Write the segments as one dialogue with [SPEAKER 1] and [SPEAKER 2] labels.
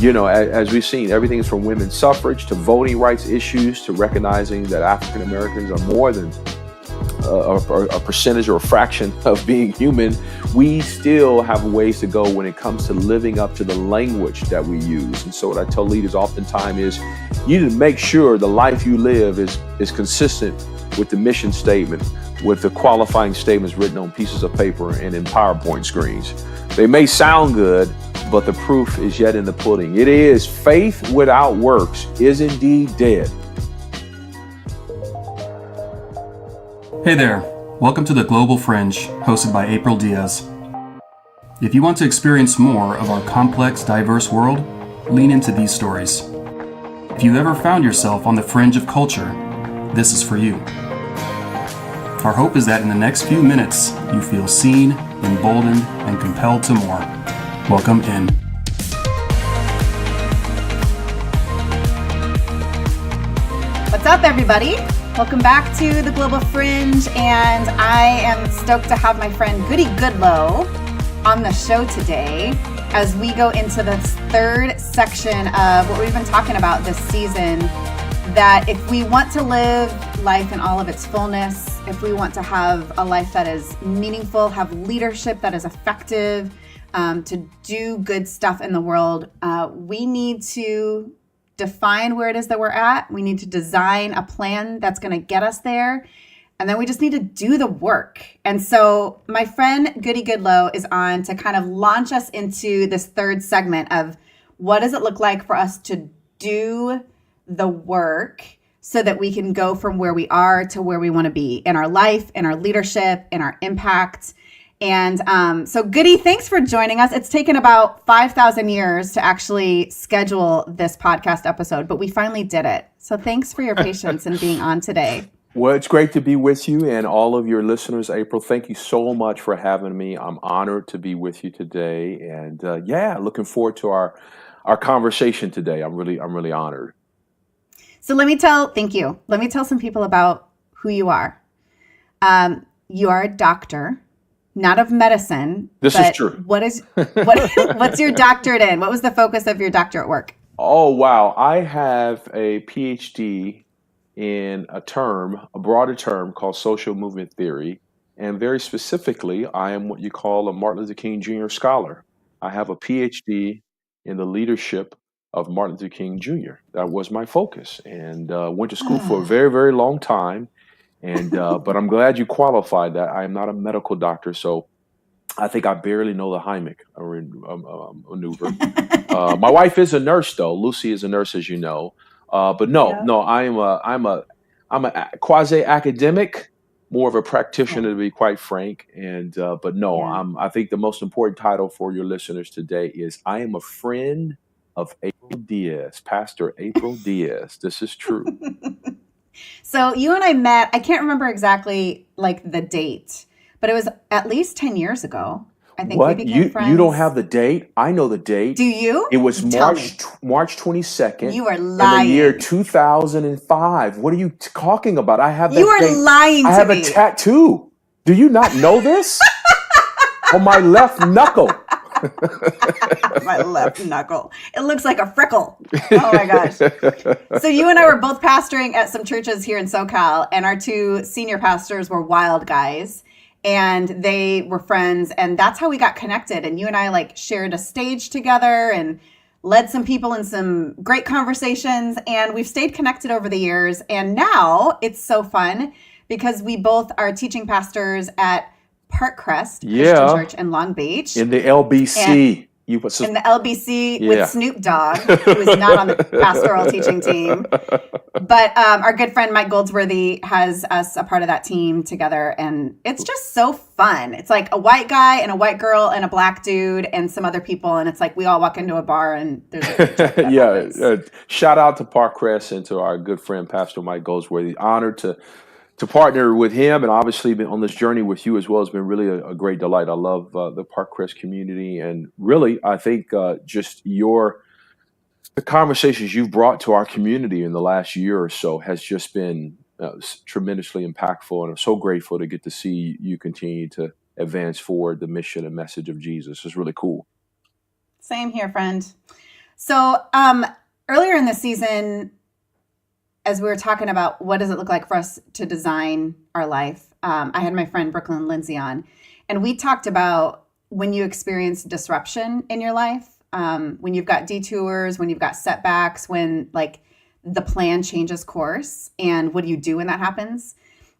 [SPEAKER 1] as we've seen, everything is from women's suffrage to voting rights issues to recognizing that African Americans are more than a percentage or a fraction of being human. We still have ways to go when it comes to living up to the language that we use. And so what I tell leaders oftentimes is you need to make sure the life you live is consistent with the mission statement, with the qualifying statements written on pieces of paper and in PowerPoint screens. They may sound good, but the proof is yet in the pudding. It is faith without works is indeed dead.
[SPEAKER 2] Hey there, welcome to the Global Fringe, hosted by H.A.B.I.T.S. If you want to experience more of our complex, diverse world, lean into these stories. If you've ever found yourself on the fringe of culture, this is for you. Our hope is that in the next few minutes, you feel seen, emboldened, and compelled to more. Welcome in.
[SPEAKER 3] What's up, everybody? Welcome back to the Global Fringe, and I am stoked to have my friend Goodloe on the show today as we go into the third section of what we've been talking about this season, that if we want to live life in all of its fullness, if we want to have a life that is meaningful, have leadership that is effective, to do good stuff in the world, we need to define where it is that we're at. We need to design a plan that's going to get us there. And then we just need to do the work. And so my friend Goodloe is on to kind of launch us into this third segment of what does it look like for us to do the work so that we can go from where we are to where we want to be in our life, in our leadership, in our impact. And so Goodie, thanks for joining us. It's taken about 5,000 years to actually schedule this podcast episode, but we finally did it. So thanks for your patience and being on today.
[SPEAKER 1] Well, it's great to be with you and all of your listeners. April, thank you so much for having me. I'm honored to be with you today. And looking forward to our conversation today. I'm really honored.
[SPEAKER 3] So thank you. Let me tell some people about who you are. You are a doctor. Not of medicine.
[SPEAKER 1] This is true.
[SPEAKER 3] What's your doctorate in? What was the focus of your doctorate work?
[SPEAKER 1] Oh, wow. I have a Ph.D. in a broader term called social movement theory. And very specifically, I am what you call a Martin Luther King Jr. scholar. I have a Ph.D. in the leadership of Martin Luther King Jr. That was my focus. And went to school for a very, very long time. And but I'm glad you qualified that. I am not a medical doctor, so I think I barely know the Heimlich maneuver. My wife is a nurse, though. Lucy is a nurse, as you know. But no, I'm a quasi academic, more of a practitioner, to be quite frank. And I think the most important title for your listeners today is I am a friend of H.A.B.I.T.S, Pastor H.A.B.I.T.S. This is true.
[SPEAKER 3] So you and I met, I can't remember exactly like the date, but it was at least 10 years ago. I think we became friends.
[SPEAKER 1] You don't have the date? I know the date.
[SPEAKER 3] Do you?
[SPEAKER 1] It was March 22nd.
[SPEAKER 3] You are lying.
[SPEAKER 1] In the year 2005. What are you talking about? I have that
[SPEAKER 3] You are
[SPEAKER 1] date.
[SPEAKER 3] lying to me.
[SPEAKER 1] I have a tattoo. Do you not know this? On my left knuckle.
[SPEAKER 3] My left knuckle. It looks like a freckle. Oh my gosh. So you and I were both pastoring at some churches here in SoCal, and our two senior pastors were wild guys, and they were friends, and that's how we got connected. And you and I shared a stage together and led some people in some great conversations, and we've stayed connected over the years. And now it's so fun because we both are teaching pastors at Parkcrest Christian Church in Long Beach.
[SPEAKER 1] In the LBC.
[SPEAKER 3] In the LBC with Snoop Dogg, who is not on the pastoral teaching team. But our good friend Mike Goldsworthy has us a part of that team together. And it's just so fun. It's like a white guy and a white girl and a black dude and some other people. And it's like we all walk into a bar and there's a
[SPEAKER 1] shout out to Parkcrest and to our good friend Pastor Mike Goldsworthy. Honored to partner with him, and obviously been on this journey with you as well. Has been really a great delight. I love the Parkcrest community, and really, I think just the conversations you've brought to our community in the last year or so has just been tremendously impactful, and I'm so grateful to get to see you continue to advance forward the mission and message of Jesus. It's really cool.
[SPEAKER 3] Same here, friend. So earlier in the season, as we were talking about what does it look like for us to design our life, I had my friend Brooklyn Lindsay on, and we talked about when you experience disruption in your life, when you've got detours, when you've got setbacks, when like the plan changes course, and what do you do when that happens?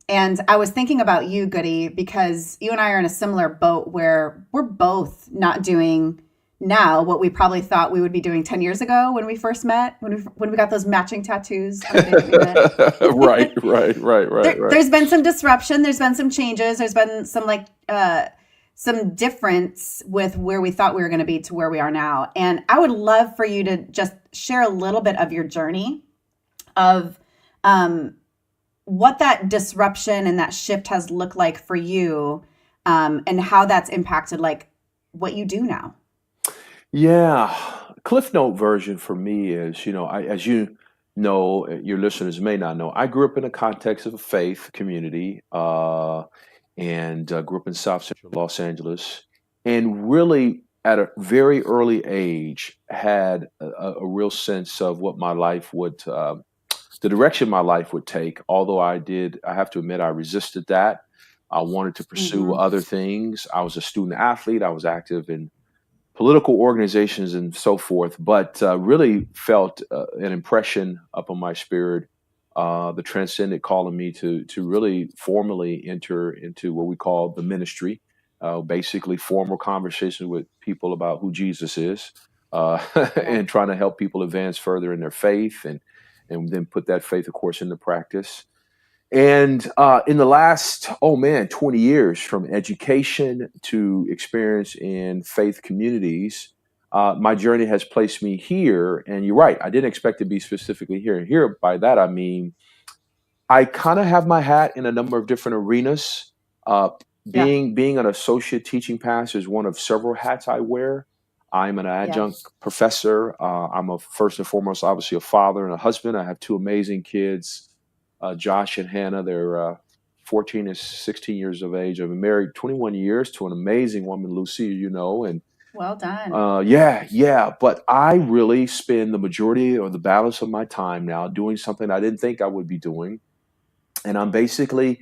[SPEAKER 3] And I was thinking about you, Goodie, because you and I are in a similar boat where we're both not doing now what we probably thought we would be doing 10 years ago when we first met, when we got those matching tattoos on the day that we
[SPEAKER 1] Right,
[SPEAKER 3] met.
[SPEAKER 1] right, right, right, right.
[SPEAKER 3] There's been some disruption. There's been some changes. There's been some some difference with where we thought we were going to be to where we are now. And I would love for you to just share a little bit of your journey of what that disruption and that shift has looked like for you, and how that's impacted like what you do now.
[SPEAKER 1] Yeah, Cliff Note version for me is, as you know, your listeners may not know, I grew up in the context of a faith community, and grew up in South Central Los Angeles, and really at a very early age had a real sense of what my life would, the direction my life would take. Although I have to admit, I resisted that. I wanted to pursue
[SPEAKER 3] Mm-hmm.
[SPEAKER 1] other things. I was a student athlete. I was active in political organizations and so forth, but really felt an impression upon my spirit, the transcendent calling me to really formally enter into what we call the ministry, basically formal conversations with people about who Jesus is,
[SPEAKER 3] Yeah.
[SPEAKER 1] and trying to help people advance further in their faith and then put that faith, of course, into practice. And in the last, 20 years, from education to experience in faith communities, my journey has placed me here. And you're right, I didn't expect to be specifically here. And here, by that, I mean, I kind of have my hat in a number of different arenas. Uh,
[SPEAKER 3] Yeah.
[SPEAKER 1] being an associate teaching pastor is one of several hats I wear. I'm an
[SPEAKER 3] Yeah.
[SPEAKER 1] adjunct professor. I'm first and foremost, obviously, a father and a husband. I have two amazing kids, Josh and Hannah. They're 14 and 16 years of age. I've been married 21 years to an amazing woman, Lucy, and
[SPEAKER 3] Well done.
[SPEAKER 1] yeah. But I really spend the majority or the balance of my time now doing something I didn't think I would be doing. And I'm basically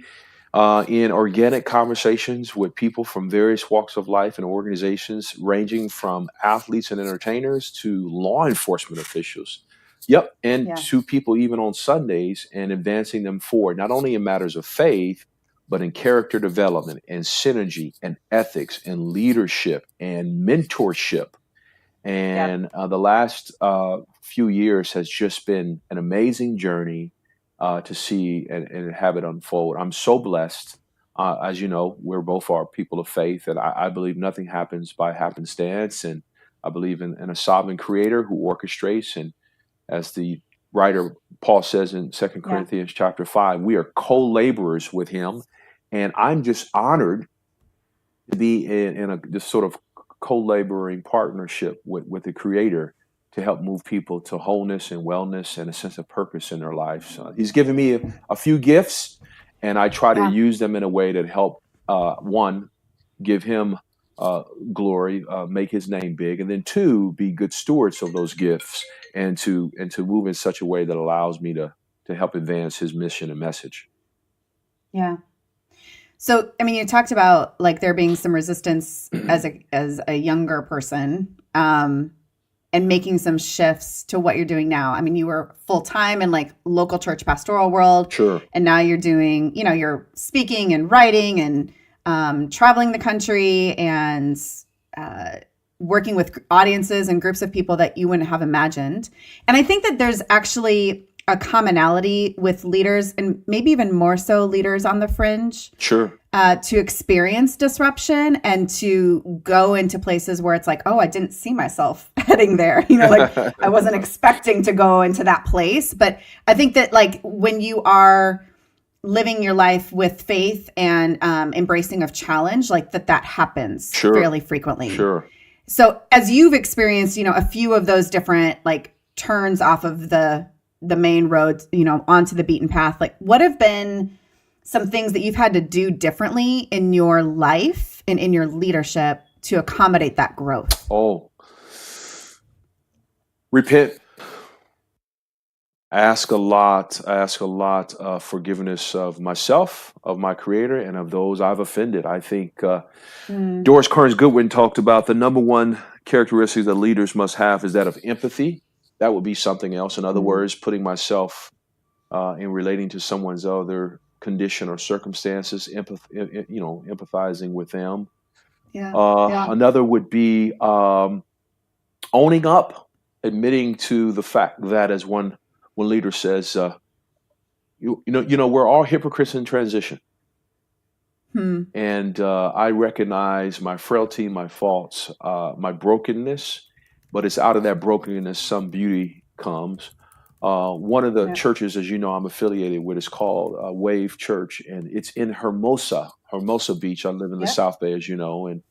[SPEAKER 1] in organic conversations with people from various walks of life and organizations, ranging from athletes and entertainers to law enforcement officials. Yep. And
[SPEAKER 3] Yeah.
[SPEAKER 1] to people even on Sundays, and advancing them forward, not only in matters of faith, but in character development and synergy and ethics and leadership and mentorship.
[SPEAKER 3] Yep.
[SPEAKER 1] And the last few years has just been an amazing journey to see and have it unfold. I'm so blessed. As you know, we're both are people of faith, and I believe nothing happens by happenstance. And I believe in a sovereign creator who orchestrates. And as the writer Paul says in Second
[SPEAKER 3] Yeah.
[SPEAKER 1] Corinthians chapter 5, we are co-laborers with him. And I'm just honored to be in this sort of co-laboring partnership with the creator to help move people to wholeness and wellness and a sense of purpose in their lives. He's given me a few gifts, and I try to
[SPEAKER 3] Yeah.
[SPEAKER 1] use them in a way that help, one, give him glory, make his name big, and then two, be good stewards of those gifts, and to move in such a way that allows me to help advance his mission and message.
[SPEAKER 3] Yeah. So, I mean, you talked about like there being some resistance as a younger person, and making some shifts to what you're doing now. I mean, you were full time in like local church pastoral world,
[SPEAKER 1] Sure.
[SPEAKER 3] and now you're doing, you're speaking and writing and traveling the country and working with audiences and groups of people that you wouldn't have imagined. And I think that there's actually a commonality with leaders, and maybe even more so leaders on the fringe,
[SPEAKER 1] Sure.
[SPEAKER 3] to experience disruption and to go into places where it's like, oh, I didn't see myself heading there. Like I wasn't expecting to go into that place. But I think that like when you are living your life with faith and embracing of challenge, like that happens
[SPEAKER 1] Sure.
[SPEAKER 3] fairly frequently.
[SPEAKER 1] Sure.
[SPEAKER 3] So as you've experienced, a few of those different like turns off of the main road, onto the beaten path, like what have been some things that you've had to do differently in your life and in your leadership to accommodate that growth?
[SPEAKER 1] Oh, Repent. I ask a lot forgiveness of myself, of my creator, and of those I've offended. I think
[SPEAKER 3] Mm,
[SPEAKER 1] Doris Kearns Goodwin talked about the number one characteristic that leaders must have is that of empathy. That would be something else. In other
[SPEAKER 3] mm,
[SPEAKER 1] words, putting myself in relating to someone's other condition or circumstances, empathizing with them.
[SPEAKER 3] yeah. Yeah.
[SPEAKER 1] Another would be owning up, admitting to the fact that, as one leader says, we're all hypocrites in transition,
[SPEAKER 3] Hmm.
[SPEAKER 1] and I recognize my frailty, my faults, my brokenness, but it's out of that brokenness some beauty comes. One of the
[SPEAKER 3] Yeah.
[SPEAKER 1] churches, as you know, I'm affiliated with is called Wave Church, and it's in Hermosa Beach. I live in the
[SPEAKER 3] Yep.
[SPEAKER 1] South Bay, as you know, and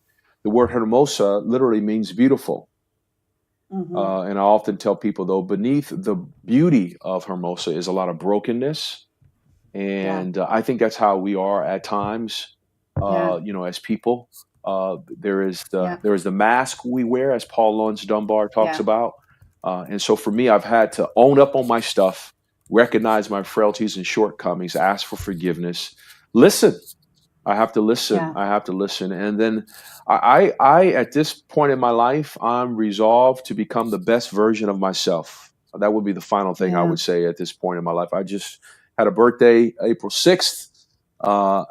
[SPEAKER 1] the word Hermosa literally means beautiful.
[SPEAKER 3] Mm-hmm.
[SPEAKER 1] And I often tell people, though, beneath the beauty of Hermosa is a lot of brokenness.
[SPEAKER 3] Yeah.
[SPEAKER 1] And I think that's how we are at times,
[SPEAKER 3] Yeah.
[SPEAKER 1] as people. There is the
[SPEAKER 3] Yeah.
[SPEAKER 1] there is the mask we wear, as Paul Laurence Dunbar talks
[SPEAKER 3] Yeah.
[SPEAKER 1] about. And so for me, I've had to own up on my stuff, recognize my frailties and shortcomings, ask for forgiveness, listen. I have to listen.
[SPEAKER 3] Yeah.
[SPEAKER 1] I have to listen. And then I at this point in my life, I'm resolved to become the best version of myself. That would be the final thing I
[SPEAKER 3] Yeah.
[SPEAKER 1] would say at this point in my life. I just had a birthday April 6th. Uh,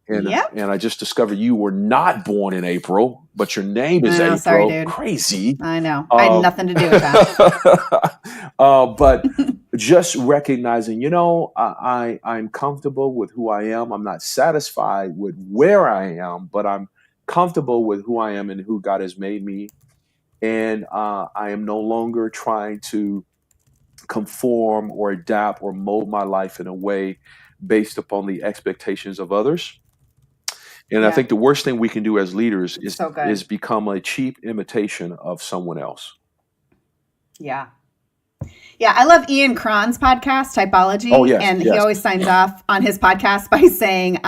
[SPEAKER 1] and,
[SPEAKER 3] Yep.
[SPEAKER 1] and I just discovered you were not born in April, but your name is
[SPEAKER 3] I know. Sorry,
[SPEAKER 1] April.
[SPEAKER 3] dude.
[SPEAKER 1] Crazy.
[SPEAKER 3] I know. I had
[SPEAKER 1] Um,
[SPEAKER 3] nothing to do with that.
[SPEAKER 1] but just recognizing, I'm comfortable with who I am. I'm not satisfied with where I am, but I'm comfortable with who I am and who God has made me. And I am no longer trying to conform or adapt or mold my life in a way based upon the expectations of others. And I
[SPEAKER 3] Yeah.
[SPEAKER 1] think the worst thing we can do as leaders
[SPEAKER 3] It's
[SPEAKER 1] is
[SPEAKER 3] so good.
[SPEAKER 1] is become a cheap imitation of someone else.
[SPEAKER 3] Yeah. Yeah, I love Ian Cron's podcast,
[SPEAKER 1] Oh
[SPEAKER 3] Typology,
[SPEAKER 1] yes,
[SPEAKER 3] and he
[SPEAKER 1] yes.
[SPEAKER 3] always signs off on his podcast by saying,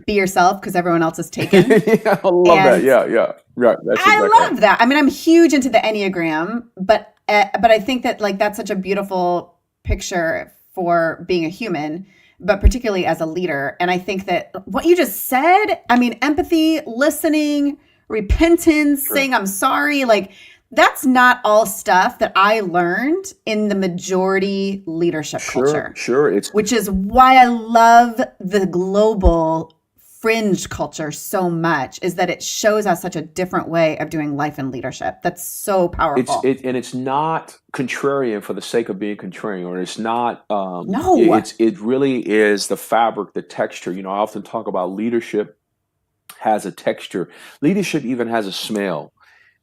[SPEAKER 3] "Be yourself," because everyone else is taken.
[SPEAKER 1] Yeah, I love that.
[SPEAKER 3] And
[SPEAKER 1] Yeah, yeah. Right. That's exactly
[SPEAKER 3] I
[SPEAKER 1] right.
[SPEAKER 3] love that. I mean, I'm huge into the Enneagram, but I think that like that's such a beautiful picture for being a human, but particularly as a leader. And I think that what you just said, I mean, empathy, listening, repentance,
[SPEAKER 1] Sure.
[SPEAKER 3] saying I'm sorry, like that's not all stuff that I learned in the majority leadership
[SPEAKER 1] Sure,
[SPEAKER 3] culture,
[SPEAKER 1] sure. It's
[SPEAKER 3] which is why I love the global fringe culture so much, is that it shows us such a different way of doing life and leadership. That's so
[SPEAKER 1] it's
[SPEAKER 3] powerful.
[SPEAKER 1] it and it's not contrarian for the sake of being contrarian, or it's not
[SPEAKER 3] No.
[SPEAKER 1] it really is the fabric, the texture. I often talk about leadership has a texture. Leadership even has a smell.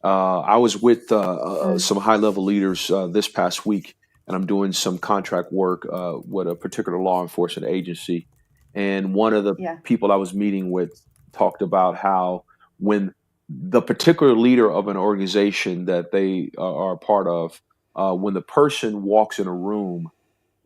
[SPEAKER 1] I was with
[SPEAKER 3] Mm,
[SPEAKER 1] some high level leaders this past week, and I'm doing some contract work with a particular law enforcement agency. And one of the
[SPEAKER 3] yeah.
[SPEAKER 1] people I was meeting with talked about how when the particular leader of an organization that they are a part of, when the person walks in a room,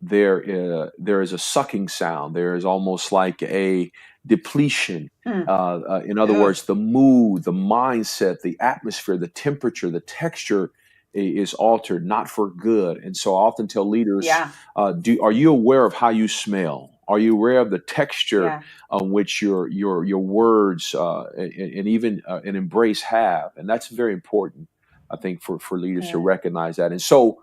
[SPEAKER 1] there is a sucking sound. There is almost like a depletion.
[SPEAKER 3] Mm.
[SPEAKER 1] In other
[SPEAKER 3] Ugh.
[SPEAKER 1] words, the mood, the mindset, the atmosphere, the temperature, the texture is altered, not for good. And so I often tell leaders,
[SPEAKER 3] Yeah.
[SPEAKER 1] are you aware of how you smell? Are you aware of the texture
[SPEAKER 3] Yeah.
[SPEAKER 1] on which your words and even an embrace have? And that's very important, I think, for leaders to
[SPEAKER 3] Yeah.
[SPEAKER 1] recognize that. And so,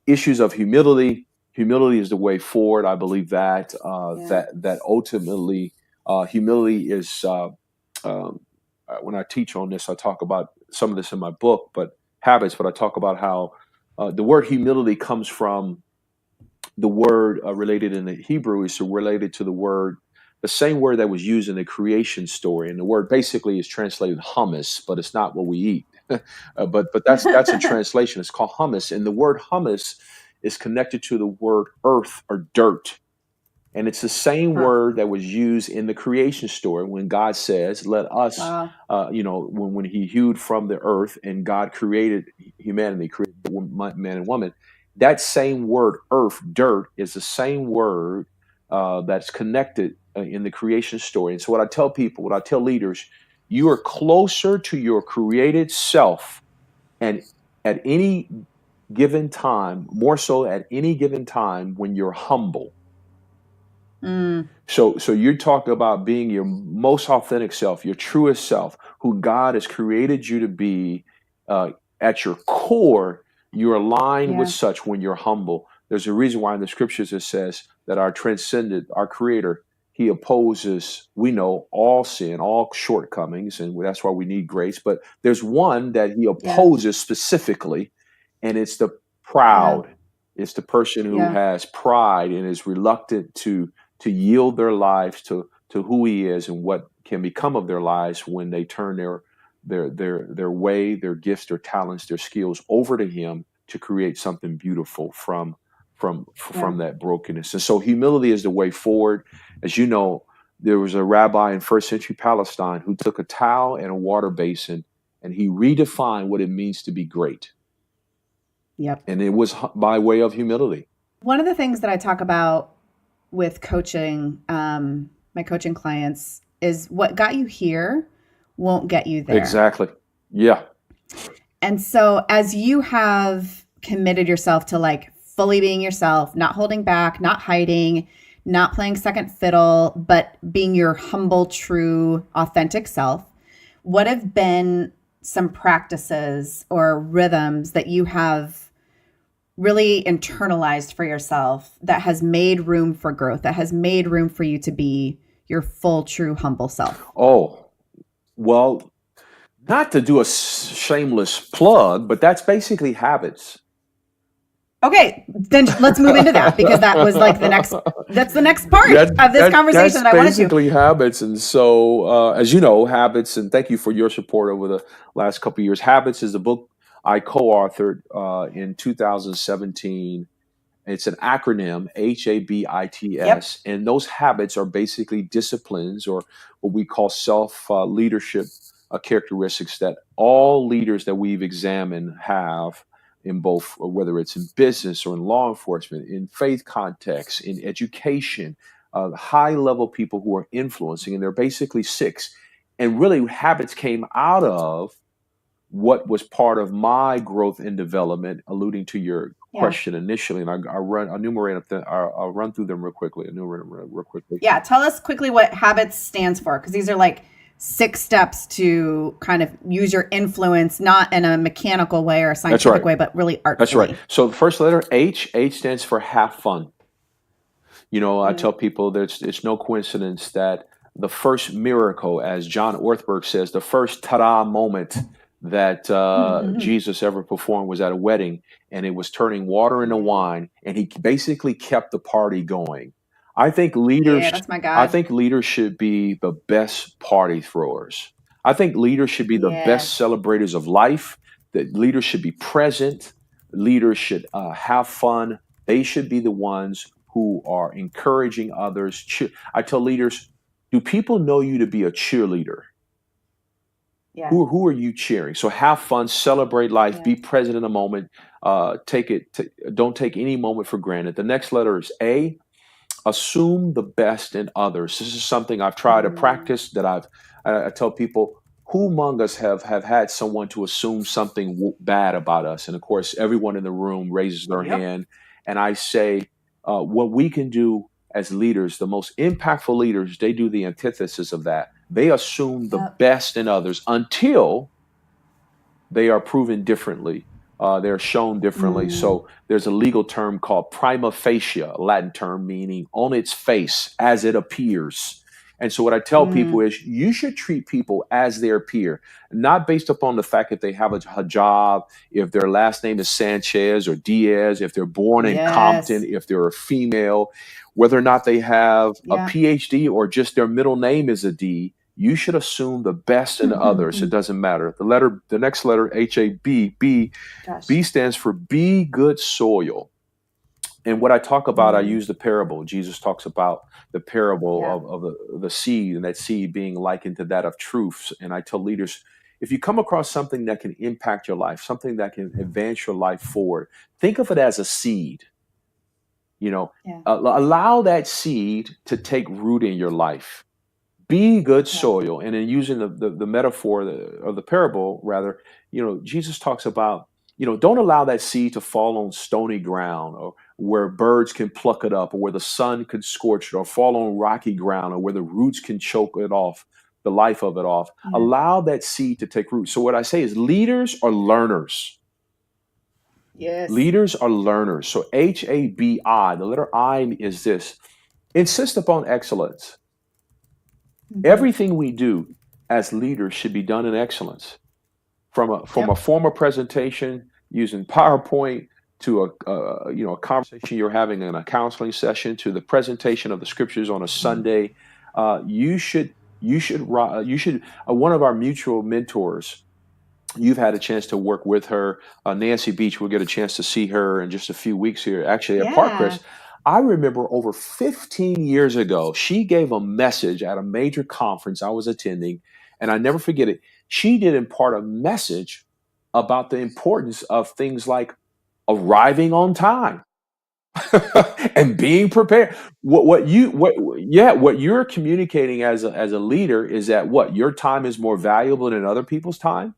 [SPEAKER 1] issues of humility. Humility is the way forward. I believe that
[SPEAKER 3] Yeah.
[SPEAKER 1] that ultimately humility is. When I teach on this, I talk about some of this in my book, but habits. But I talk about how the word humility comes from the word related in the Hebrew is related to the same word that was used in the creation story, and the word basically is translated hummus, but it's not what we eat. But that's a translation. It's called hummus, and the word hummus is connected to the word earth or dirt. And it's the same
[SPEAKER 3] Huh.
[SPEAKER 1] word that was used in the creation story when God says, "Let us,"
[SPEAKER 3] Wow.
[SPEAKER 1] when He hewed from the earth and God created humanity, created man and woman. That same word, earth, dirt, is the same word that's connected in the creation story. And so, what I tell people, what I tell leaders, you are closer to your created self and at any given time, more so at any given time when you're humble.
[SPEAKER 3] Mm,
[SPEAKER 1] So you're talking about being your most authentic self, your truest self, who God has created you to be. At your core, you're aligned with
[SPEAKER 3] yeah.
[SPEAKER 1] such when you're humble. There's a reason why in the scriptures it says that our transcendent, our creator, he opposes, we know, all sin, all shortcomings, and that's why we need grace. But there's one that he
[SPEAKER 3] Yeah.
[SPEAKER 1] opposes specifically, and it's the
[SPEAKER 3] Yeah.
[SPEAKER 1] proud. It's the person who
[SPEAKER 3] Yeah.
[SPEAKER 1] has pride and is reluctant to yield their lives to who he is and what can become of their lives when they turn their way, their gifts, their talents, their skills over to him to create something beautiful
[SPEAKER 3] Yeah.
[SPEAKER 1] from that brokenness. And so humility is the way forward. As you know, there was a rabbi in first century Palestine who took a towel and a water basin and he redefined what it means to be great.
[SPEAKER 3] Yep.
[SPEAKER 1] And it was by way of humility.
[SPEAKER 3] One of the things that I talk about with coaching, my coaching clients, is what got you here won't get you there.
[SPEAKER 1] Exactly. Yeah.
[SPEAKER 3] And so as you have committed yourself to like fully being yourself, not holding back, not hiding, not playing second fiddle, but being your humble, true, authentic self, what have been some practices or rhythms that you have really internalized for yourself that has made room for growth, that has made room for you to be your full, true, humble self?
[SPEAKER 1] Oh, well, not to do a shameless plug, but that's basically habits.
[SPEAKER 3] Okay, then let's move into that because that was like that's the next part of this
[SPEAKER 1] That's
[SPEAKER 3] conversation that I wanted to.
[SPEAKER 1] basically habits. And so, as you know, habits, and thank you for your support over the last couple of years. Habits is a book I co-authored in 2017. It's an acronym,
[SPEAKER 3] Yep.
[SPEAKER 1] H.A.B.I.T.S. And those habits are basically disciplines or what we call self leadership characteristics that all leaders that we've examined have in both, whether it's in business or in law enforcement, in faith context, in education, high level people who are influencing. And they're basically six. And really, habits came out of what was part of my growth and development, alluding to your
[SPEAKER 3] Yeah.
[SPEAKER 1] question initially, and I'll run through them real quickly. Enumerate them real quickly.
[SPEAKER 3] Yeah. Tell us quickly what habits stands for, because these are like 6 steps to kind of use your influence, not in a mechanical way or a
[SPEAKER 1] That's right.
[SPEAKER 3] scientific way, but really
[SPEAKER 1] That's right.
[SPEAKER 3] artfully.
[SPEAKER 1] So the first letter H stands for have fun. You know, I
[SPEAKER 3] Mm.
[SPEAKER 1] tell people that it's no coincidence that the first miracle, as John Orthberg says, the first ta-da moment that Jesus ever performed was at a wedding, and it was turning water into
[SPEAKER 3] Yeah.
[SPEAKER 1] wine, and he basically kept the party going. I think
[SPEAKER 3] Yeah,
[SPEAKER 1] leaders,
[SPEAKER 3] that's my
[SPEAKER 1] I
[SPEAKER 3] God.
[SPEAKER 1] think leaders should be the best party throwers. I think leaders should be the best
[SPEAKER 3] Yes.
[SPEAKER 1] celebrators of life. That leaders should be present. Leaders should have fun. They should be the ones who are encouraging others. I tell leaders, do people know you to be a cheerleader?
[SPEAKER 3] Yeah.
[SPEAKER 1] Who are you cheering? So have fun, celebrate life, be
[SPEAKER 3] Yes.
[SPEAKER 1] present in the moment. Don't take any moment for granted. The next letter is A. Assume the best in others. This is something I've tried to
[SPEAKER 3] Mm.
[SPEAKER 1] practice. I tell people, who among us have had someone to assume something bad about us? And of course, everyone in the room raises their
[SPEAKER 3] Yep.
[SPEAKER 1] hand, and I say, what we can do as leaders, the most impactful leaders, they do the antithesis of that. They assume the
[SPEAKER 3] Yep.
[SPEAKER 1] best in others until they are proven differently. They're shown differently.
[SPEAKER 3] Mm.
[SPEAKER 1] So there's a legal term called prima facie, a Latin term meaning on its face, as it appears. And so what I tell people
[SPEAKER 3] Mm.
[SPEAKER 1] is you should treat people as they appear, not based upon the fact that they have a job, if their last name is Sanchez or Diaz, if they're born in Compton,
[SPEAKER 3] Yes.
[SPEAKER 1] if they're a female, whether or not they have a
[SPEAKER 3] Yeah.
[SPEAKER 1] Ph.D. or just their middle name is a D. You should assume the best in others. It doesn't matter. The next letter, H-A-B,
[SPEAKER 3] Gosh.
[SPEAKER 1] B stands for be good soil. And what I talk about, I
[SPEAKER 3] Mm.
[SPEAKER 1] use the parable. Jesus talks about the parable
[SPEAKER 3] Yeah.
[SPEAKER 1] of the seed, and that seed being likened to that of truths. And I tell leaders, if you come across something that can impact your life, something that can advance your life forward, think of it as a seed. You know,
[SPEAKER 3] Yeah.
[SPEAKER 1] allow that seed to take root in your life. Be good
[SPEAKER 3] Yeah.
[SPEAKER 1] soil. And in using the metaphor of the parable, rather, you know, Jesus talks about don't allow that seed to fall on stony ground, or where birds can pluck it up, or where the sun can scorch it, or fall on rocky ground, or where the roots can choke it off, the life of it off.
[SPEAKER 3] Yeah.
[SPEAKER 1] Allow that seed to take root. So what I say is leaders are learners.
[SPEAKER 3] Yes.
[SPEAKER 1] Leaders are learners. So H-A-B-I, the letter I is this. Insist upon excellence. Everything we do as leaders should be done in excellence. From a formal presentation using PowerPoint, to a conversation you're having in a counseling session, to the presentation of the scriptures on a Sunday. You should one of our mutual mentors, you've had a chance to work with her, Nancy Beach. We'll get a chance to see her in just a few weeks here, actually, at Parkcrest. I remember over 15 years ago, she gave a message at a major conference I was attending, and I never forget it. She did impart a message about the importance of things like arriving on time and being prepared. What you're communicating as a leader is that your time is more valuable than other people's time.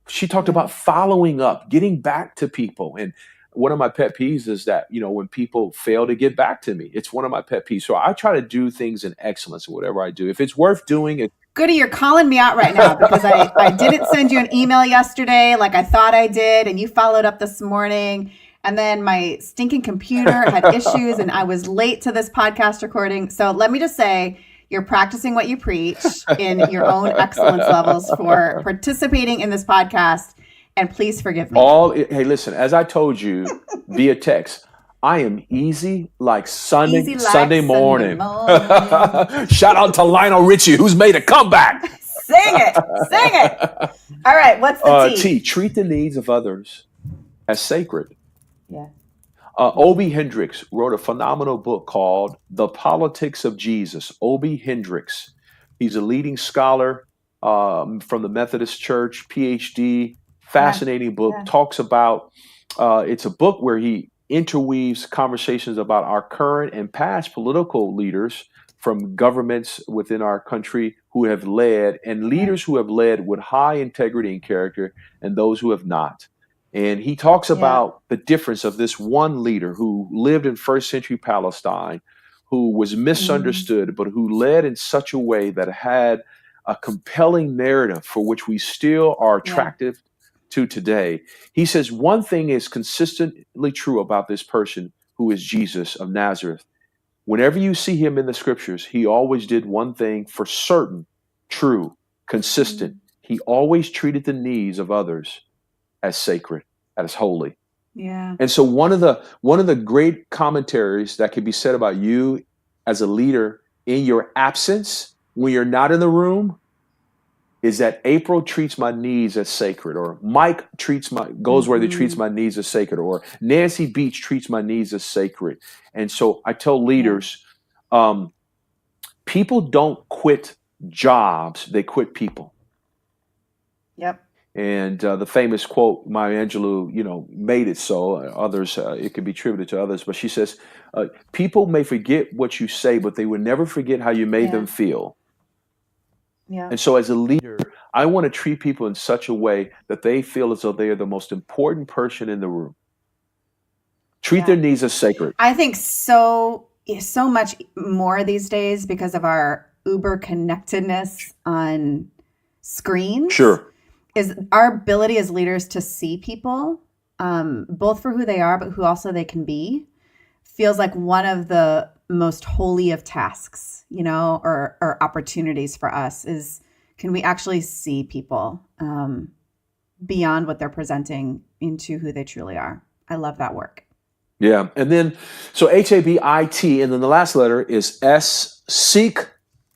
[SPEAKER 1] She talked about following up, getting back to people. And one of my pet peeves is that, when people fail to get back to me, it's one of my pet peeves. So I try to do things in excellence in whatever I do. If it's worth doing it.
[SPEAKER 3] Goodie, you're calling me out right now because I didn't send you an email yesterday like I thought I did. And you followed up this morning. And then my stinking computer had issues and I was late to this podcast recording. So let me just say, you're practicing what you preach in your own excellence levels for participating in this podcast. And please forgive me.
[SPEAKER 1] Hey, listen, as I told you via text, I am easy like Sunday morning. Shout out to Lionel Richie, who's made a comeback.
[SPEAKER 3] Sing it. All right, what's the T?
[SPEAKER 1] Treat the needs of others as sacred.
[SPEAKER 3] Yeah.
[SPEAKER 1] Obi Hendricks wrote a phenomenal book called The Politics of Jesus. Obi Hendricks. He's a leading scholar from the Methodist Church, Ph.D. Fascinating book. Talks about, it's a book where he interweaves conversations about our current and past political leaders from governments within our country who have led, and leaders who have led with high integrity and character, and those who have not. And he talks about the difference of this one leader who lived in first century Palestine, who was misunderstood, but who led in such a way that had a compelling narrative for which we still are attractive to today. He says one thing is consistently true about this person who is Jesus of Nazareth. Whenever you see him in the scriptures, he always did one thing for certain, true, consistent. He always treated the needs of others as sacred, as holy.
[SPEAKER 3] Yeah.
[SPEAKER 1] And so one of the great commentaries that can be said about you as a leader in your absence, when you're not in the room, is that April treats my needs as sacred, or Mike goes where he treats my needs as sacred, or Nancy Beach treats my needs as sacred. And so I tell leaders, people don't quit jobs, they quit people.
[SPEAKER 3] Yep.
[SPEAKER 1] And the famous quote, Maya Angelou, made it so. Others, it can be attributed to others, but she says, people may forget what you say, but they will never forget how you made them feel.
[SPEAKER 3] Yeah.
[SPEAKER 1] And so as a leader, I want to treat people in such a way that they feel as though they are the most important person in the room. Treat their needs as sacred.
[SPEAKER 3] I think so much more these days because of our uber connectedness on screens.
[SPEAKER 1] Sure.
[SPEAKER 3] Is our ability as leaders to see people, both for who they are, but who also they can be, feels like one of the most holy of tasks, or opportunities for us is, can we actually see people beyond what they're presenting into who they truly are? I love that work.
[SPEAKER 1] Yeah. And then, so H-A.B.I.T, and then the last letter is S, seek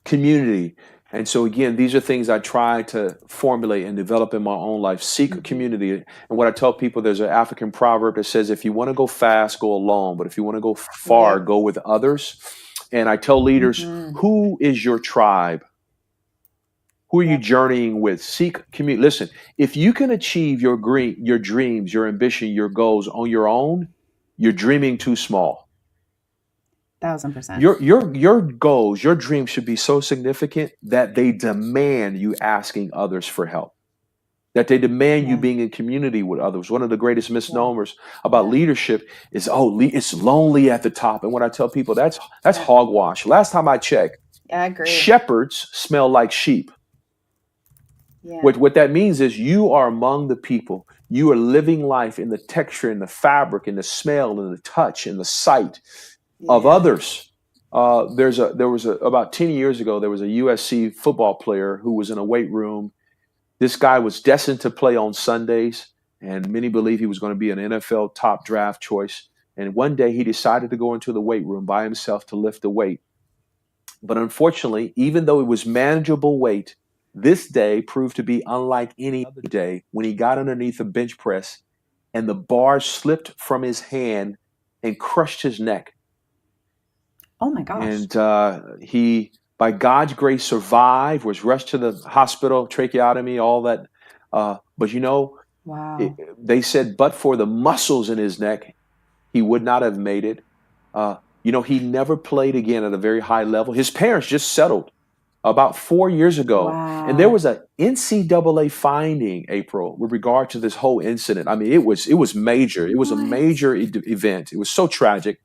[SPEAKER 1] community. And so again, these are things I try to formulate and develop in my own life. Seek a community. And what I tell people, there's an African proverb that says, if you want to go fast, go alone. But if you want to go far, go with others. And I tell leaders, who is your tribe? Who are you journeying with? Seek community. Listen, if you can achieve your dreams, your ambition, your goals on your own, you're dreaming too small.
[SPEAKER 3] 1,000%.
[SPEAKER 1] Your goals, your dreams should be so significant that they demand you asking others for help. that they demand you
[SPEAKER 3] Yeah.
[SPEAKER 1] being in community with others. One of the greatest
[SPEAKER 3] Yeah.
[SPEAKER 1] misnomers about
[SPEAKER 3] Yeah.
[SPEAKER 1] leadership is, it's lonely at the top. And when I tell people that's
[SPEAKER 3] Yeah.
[SPEAKER 1] hogwash. Last time I checked,
[SPEAKER 3] Yeah, I agree.
[SPEAKER 1] shepherds smell like sheep.
[SPEAKER 3] Yeah.
[SPEAKER 1] What that means is you are among the people. You are living life in the texture and the fabric and the smell and the touch and the sight of
[SPEAKER 3] Yeah.
[SPEAKER 1] others. About 10 years ago, there was a USC football player who was in a weight room. This guy was destined to play on Sundays, and many believe he was going to be an NFL top draft choice. And one day he decided to go into the weight room by himself to lift the weight. But unfortunately, even though it was manageable weight, this day proved to be unlike any other day when he got underneath a bench press and the bar slipped from his hand and crushed his neck.
[SPEAKER 3] Oh my gosh.
[SPEAKER 1] And he, by God's grace, survived, was rushed to the hospital, tracheotomy, all that. But
[SPEAKER 3] Wow.
[SPEAKER 1] they said, but for the muscles in his neck, he would not have made it. He never played again at a very high level. His parents just settled about 4 years ago.
[SPEAKER 3] Wow.
[SPEAKER 1] And there was a NCAA finding, April, with regard to this whole incident. I mean, it was major. It was a major event. It was so tragic.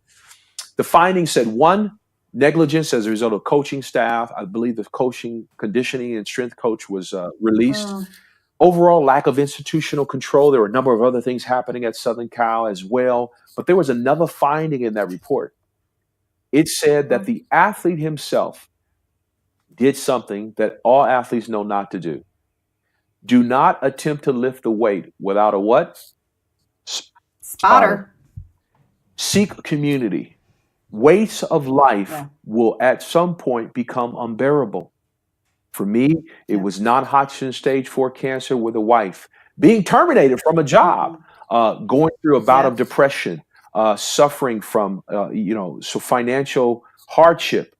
[SPEAKER 1] The finding said, one, negligence as a result of coaching staff. I believe the coaching, conditioning, and strength coach was released.
[SPEAKER 3] Oh.
[SPEAKER 1] Overall lack of institutional control. There were a number of other things happening at Southern Cal as well. But there was another finding in that report. It said that the athlete himself did something that all athletes know not to do. Do not attempt to lift the weight without a what?
[SPEAKER 3] Spotter.
[SPEAKER 1] Seek community. Weights of life will at some point become unbearable. For me, it was non-Hodgkin stage 4 cancer with a wife, being terminated from a job, going through a bout of depression, suffering from financial hardship,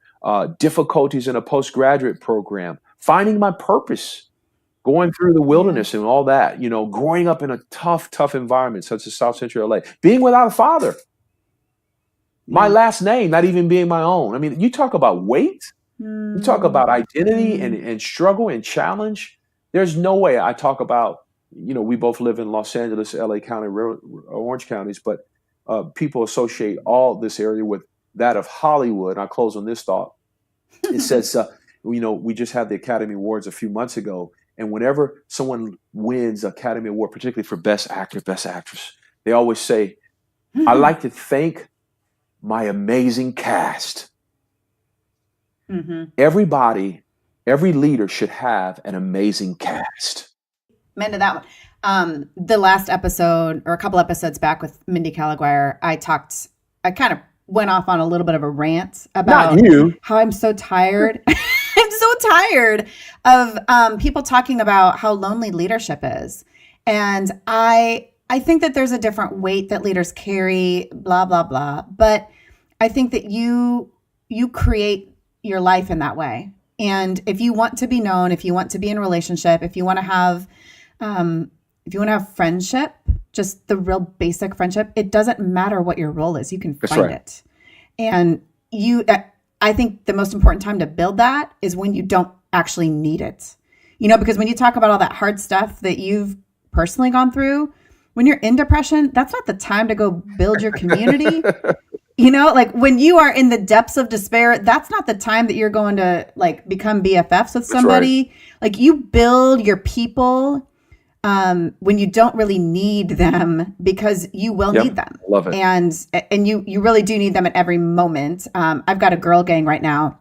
[SPEAKER 1] difficulties in a postgraduate program, finding my purpose, going through the wilderness and all that, growing up in a tough environment such as South Central LA, being without a father, my last name not even being my own. I mean, you talk about weight, you talk about identity and struggle and challenge. There's no way I talk about, we both live in Los Angeles, LA County, Orange counties, but people associate all this area with that of Hollywood. And I'll close on this thought. It says, we just had the Academy Awards a few months ago. And whenever someone wins Academy Award, particularly for Best Actor, Best Actress, they always say, I like to thank my amazing cast. Mm-hmm. Everybody, every leader should have an amazing cast.
[SPEAKER 3] Amen to that one. The last episode or a couple episodes back with Mindy Caliguire, I kind of went off on a little bit of a rant about how I'm so tired. I'm so tired of people talking about how lonely leadership is. And I think that there's a different weight that leaders carry, blah, blah, blah. But I think that you create your life in that way. And if you want to be known, if you want to be in a relationship, if you want to have friendship, just the real basic friendship, it doesn't matter what your role is. You can find it. And I think the most important time to build that is when you don't actually need it. Because when you talk about all that hard stuff that you've personally gone through, when you're in depression, that's not the time to go build your community. Like when you are in the depths of despair, that's not the time that you're going to become BFFs with somebody. Like you build your people when you don't really need them, because you will need them.
[SPEAKER 1] Love it.
[SPEAKER 3] And you really do need them at every moment. I've got a girl gang right now,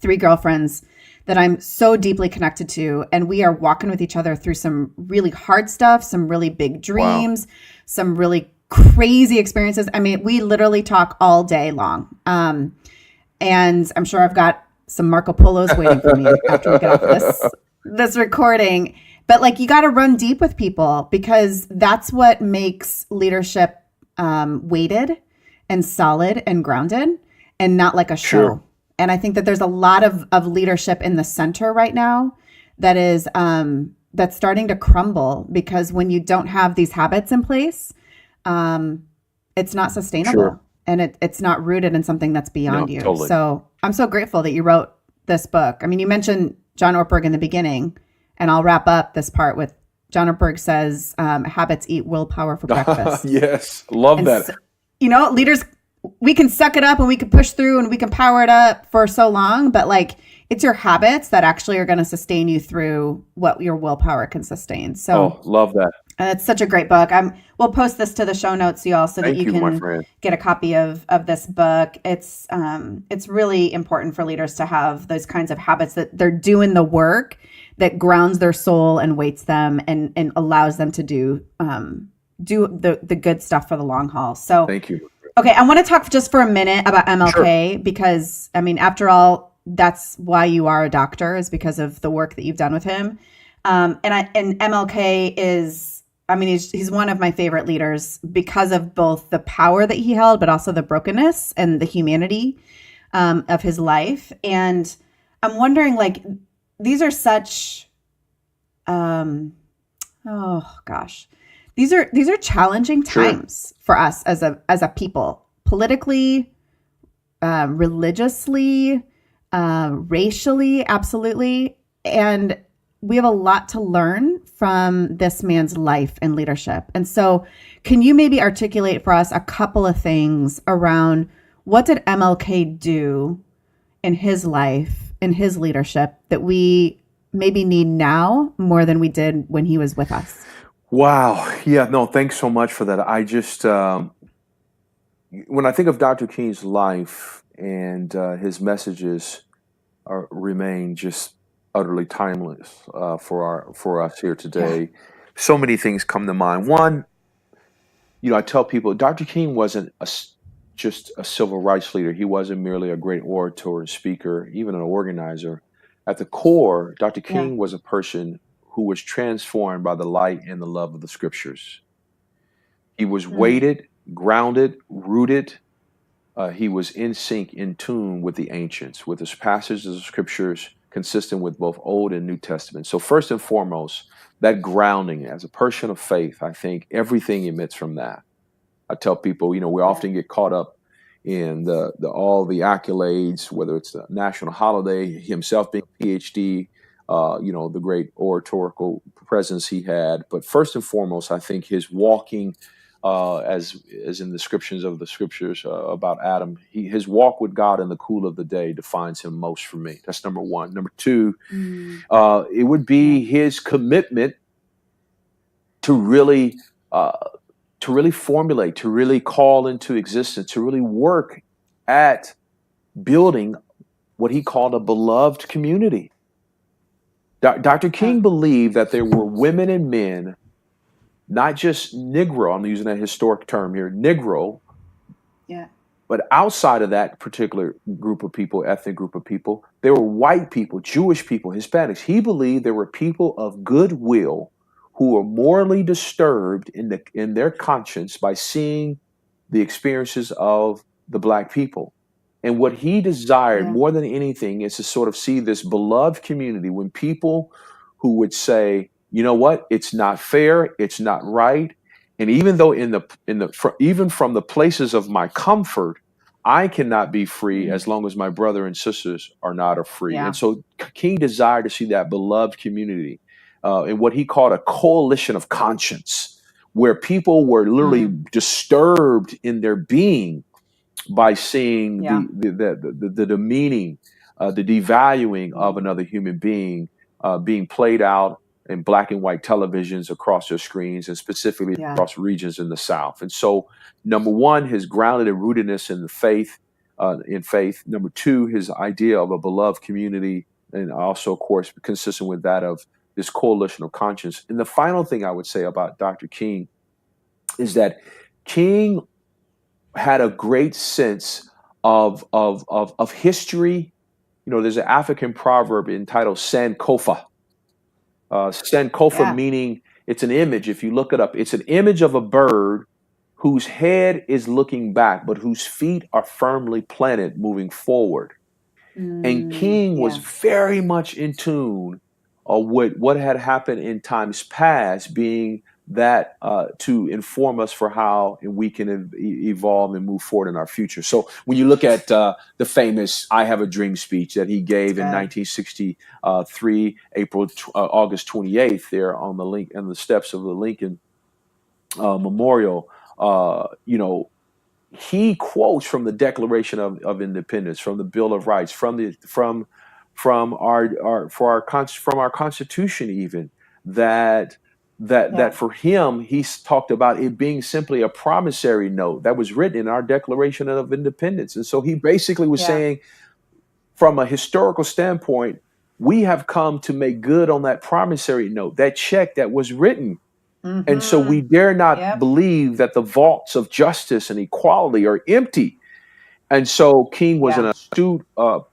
[SPEAKER 3] 3 girlfriends that I'm so deeply connected to. And we are walking with each other through some really hard stuff, some really big dreams, some really crazy experiences. I mean, we literally talk all day long. And I'm sure I've got some Marco Polos waiting for me after we get off this recording. But you got to run deep with people, because that's what makes leadership weighted and solid and grounded, and not like a show. Sure. And I think that there's a lot of leadership in the center right now that is that's starting to crumble, because when you don't have these habits in place, it's not sustainable. Sure. And it's not rooted in something that's beyond you. Totally. So I'm so grateful that you wrote this book. I mean, you mentioned John Ortberg in the beginning, and I'll wrap up this part with John Berg says, habits eat willpower for breakfast.
[SPEAKER 1] Yes, love
[SPEAKER 3] And,
[SPEAKER 1] that.
[SPEAKER 3] so, leaders, we can suck it up and we can push through and we can power it up for so long, but like it's your habits that actually are going to sustain you through what your willpower can sustain. So,
[SPEAKER 1] Love that.
[SPEAKER 3] it's such a great book. We'll post this to the show notes, y'all, so that
[SPEAKER 1] Thank
[SPEAKER 3] you
[SPEAKER 1] you, my
[SPEAKER 3] can
[SPEAKER 1] friend.
[SPEAKER 3] get a copy of this book. It's really important for leaders to have those kinds of habits that they're doing the work that grounds their soul and weights them and allows them to do the good stuff for the long haul. So
[SPEAKER 1] Thank you.
[SPEAKER 3] okay, I want to talk just for a minute about MLK because I mean, after all, that's why you are a doctor, is because of the work that you've done with him. And MLK is, I mean, he's one of my favorite leaders because of both the power that he held, but also the brokenness and the humanity of his life. And I'm wondering, like, these are such, oh gosh, these are challenging times for us as a people, politically, religiously, racially, absolutely, and we have a lot to learn from this man's life and leadership. And so can you maybe articulate for us a couple of things around what did MLK do in his life, in his leadership, that we maybe need now more than we did when he was with us?
[SPEAKER 1] Wow. Yeah, no, thanks so much for that. I just, when I think of Dr. King's life and his messages remain just utterly timeless for us here today. Yeah. So many things come to mind. One, I tell people Dr. King wasn't just a civil rights leader. He wasn't merely a great orator and speaker, even an organizer. At the core, Dr. King was a person who was transformed by the light and the love of the scriptures. He was weighted, grounded, rooted. He was in sync, in tune with the ancients, with his passages of scriptures consistent with both Old and New Testament. So first and foremost, that grounding as a person of faith, I think everything emits from that. I tell people, we often get caught up in the all the accolades, whether it's the national holiday, himself being Ph.D., the great oratorical presence he had. But first and foremost, I think his walking, as in the descriptions of the scriptures about Adam, his walk with God in the cool of the day defines him most for me. That's number one. Number two, it would be his commitment to really formulate, to really call into existence, to really work at building what he called a beloved community. Dr. King believed that there were women and men, not just Negro, I'm using that historic term here, Negro, but outside of that particular group of people, ethnic group of people, there were white people, Jewish people, Hispanics. He believed there were people of goodwill who were morally disturbed in their conscience by seeing the experiences of the Black people. And what he desired more than anything is to sort of see this beloved community when people who would say, you know what, it's not fair, it's not right. And even though even from the places of my comfort, I cannot be free as long as my brother and sisters are not free. And so King desired to see that beloved community in what he called a coalition of conscience, where people were literally disturbed in their being by seeing the demeaning, the devaluing of another human being being played out in black and white televisions across their screens, and specifically across regions in the South. And so, number one, his grounded and rootedness in the faith, Number two, his idea of a beloved community, and also, of course, consistent with that of this coalition of conscience. And the final thing I would say about Dr. King is that King had a great sense of history. There's an African proverb entitled Sankofa. Sankofa meaning it's an image. If you look it up, it's an image of a bird whose head is looking back, but whose feet are firmly planted moving forward. And King was very much in tune with what had happened in times past, being to inform us for how we can evolve and move forward in our future. So when you look at the famous "I Have a Dream" speech that he
[SPEAKER 3] It's
[SPEAKER 1] gave in
[SPEAKER 3] good.
[SPEAKER 1] 1963, August 28th, there on the steps of the Lincoln Memorial, he quotes from the Declaration of Independence, from the Bill of Rights, from our Constitution, even that
[SPEAKER 3] Yeah.
[SPEAKER 1] for him, he's talked about it being simply a promissory note that was written in our Declaration of Independence. And so he basically was
[SPEAKER 3] Yeah.
[SPEAKER 1] saying, from a historical standpoint, we have come to make good on that promissory note, that check that was written. And so we
[SPEAKER 3] Mm-hmm.
[SPEAKER 1] dare not
[SPEAKER 3] Yep.
[SPEAKER 1] believe that the vaults of justice and equality are empty. And so King was an
[SPEAKER 3] Yeah.
[SPEAKER 1] astute,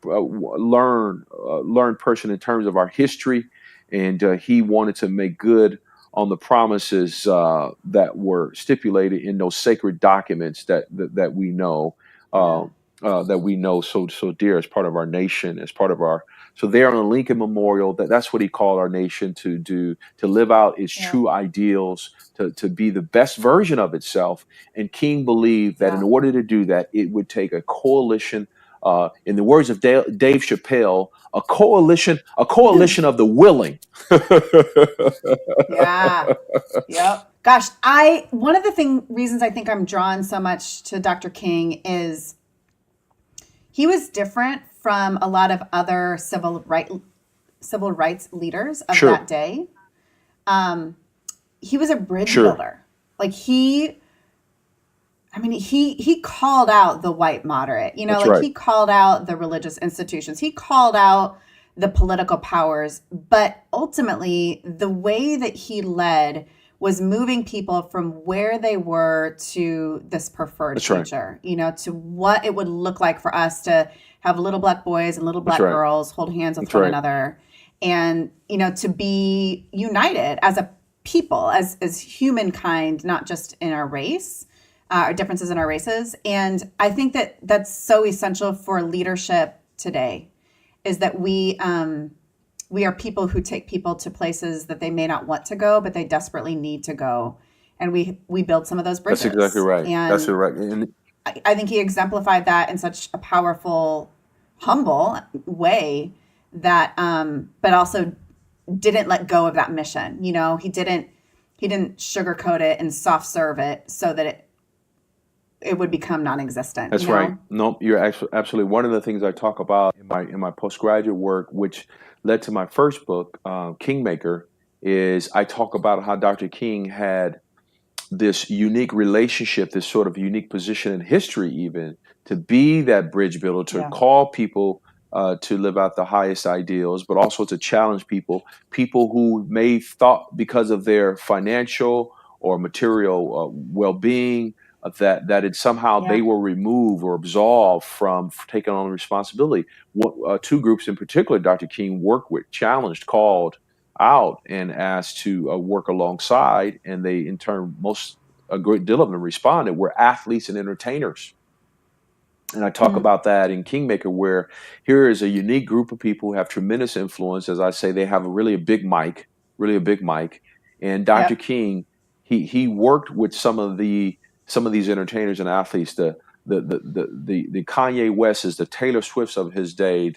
[SPEAKER 1] learned person in terms of our history, and he wanted to make good on the promises that were stipulated in those sacred documents that we know, uh,
[SPEAKER 3] Yeah.
[SPEAKER 1] so dear, as part of our nation, as part of our. So there on the Lincoln Memorial, that's what he called our nation to do, to live out its
[SPEAKER 3] Yeah.
[SPEAKER 1] true ideals, to be the best version of itself. And King believed that in
[SPEAKER 3] Yeah.
[SPEAKER 1] order to do that, it would take a coalition. In the words of Dave Chappelle, a coalition of the willing.
[SPEAKER 3] Yeah. Yep. Gosh, I one of the reasons I think I'm drawn so much to Dr. King is he was different from a lot of other civil rights leaders of
[SPEAKER 1] Sure,
[SPEAKER 3] that day. Um, he was a bridge
[SPEAKER 1] sure,
[SPEAKER 3] builder. Like he called out the white moderate.
[SPEAKER 1] that's
[SPEAKER 3] Like
[SPEAKER 1] right,
[SPEAKER 3] he called out the religious institutions. He called out the political powers, but ultimately the way that he led was moving people from where they were to this preferred
[SPEAKER 1] that's right,
[SPEAKER 3] future, to what it would look like for us to have little black boys and little
[SPEAKER 1] that's
[SPEAKER 3] black
[SPEAKER 1] right,
[SPEAKER 3] girls hold hands with
[SPEAKER 1] that's
[SPEAKER 3] one
[SPEAKER 1] right,
[SPEAKER 3] another, and to be united as a people, as humankind, not just in our race, our differences in our races. And I think that that's so essential for leadership today, is that we are people who take people to places that they may not want to go, but they desperately need to go, and we build some of those
[SPEAKER 1] that's exactly
[SPEAKER 3] bridges.
[SPEAKER 1] right. That's
[SPEAKER 3] And
[SPEAKER 1] right. And
[SPEAKER 3] I think he exemplified that in such a powerful, humble way, that but also didn't let go of that mission. He didn't sugarcoat it and soft serve it so that it would become non-existent.
[SPEAKER 1] that's right. Nope, you're actually absolutely. One of the things I talk about in my postgraduate work, which led to my first book, Kingmaker, is I talk about how Dr. King had this unique relationship, this sort of unique position in history, even to be that bridge builder, to
[SPEAKER 3] Yeah.
[SPEAKER 1] call people to live out the highest ideals, but also to challenge people who may thought because of their financial or material well-being that it somehow they
[SPEAKER 3] Yeah.
[SPEAKER 1] were removed or absolved from taking on responsibility. Two groups in particular, Dr. King worked with, challenged, called out and asked to work alongside, and they in turn a great deal of them responded, were athletes and entertainers. And I talk
[SPEAKER 3] Mm.
[SPEAKER 1] about that in Kingmaker, where here is a unique group of people who have tremendous influence. As I say, they have a big mic, really a big mic. And Dr.
[SPEAKER 3] Yep.
[SPEAKER 1] King, he worked with some of these entertainers and athletes, the Kanye Wests, the Taylor Swifts of his day,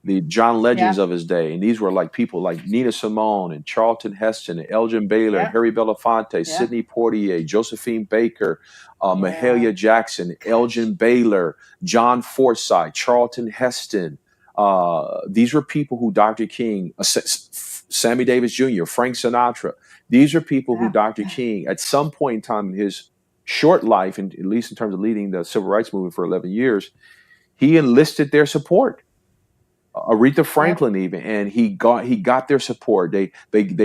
[SPEAKER 1] the John Legends
[SPEAKER 3] Yeah.
[SPEAKER 1] of his day. And these were like people like Nina Simone and Charlton Heston and Elgin Baylor,
[SPEAKER 3] Yeah.
[SPEAKER 1] Harry Belafonte,
[SPEAKER 3] Yeah.
[SPEAKER 1] Sidney Poitier, Josephine Baker,
[SPEAKER 3] Yeah.
[SPEAKER 1] Mahalia Jackson,
[SPEAKER 3] Gosh.
[SPEAKER 1] Elgin Baylor, John Forsythe, Charlton Heston. These were people who Dr. King, Sammy Davis Jr., Frank Sinatra. These are people who
[SPEAKER 3] Yeah.
[SPEAKER 1] Dr. King, at some point in time in his short life, and at least in terms of leading the civil rights movement for 11 years, he enlisted their support. Aretha
[SPEAKER 3] Yep.
[SPEAKER 1] Franklin even, and he got their support. They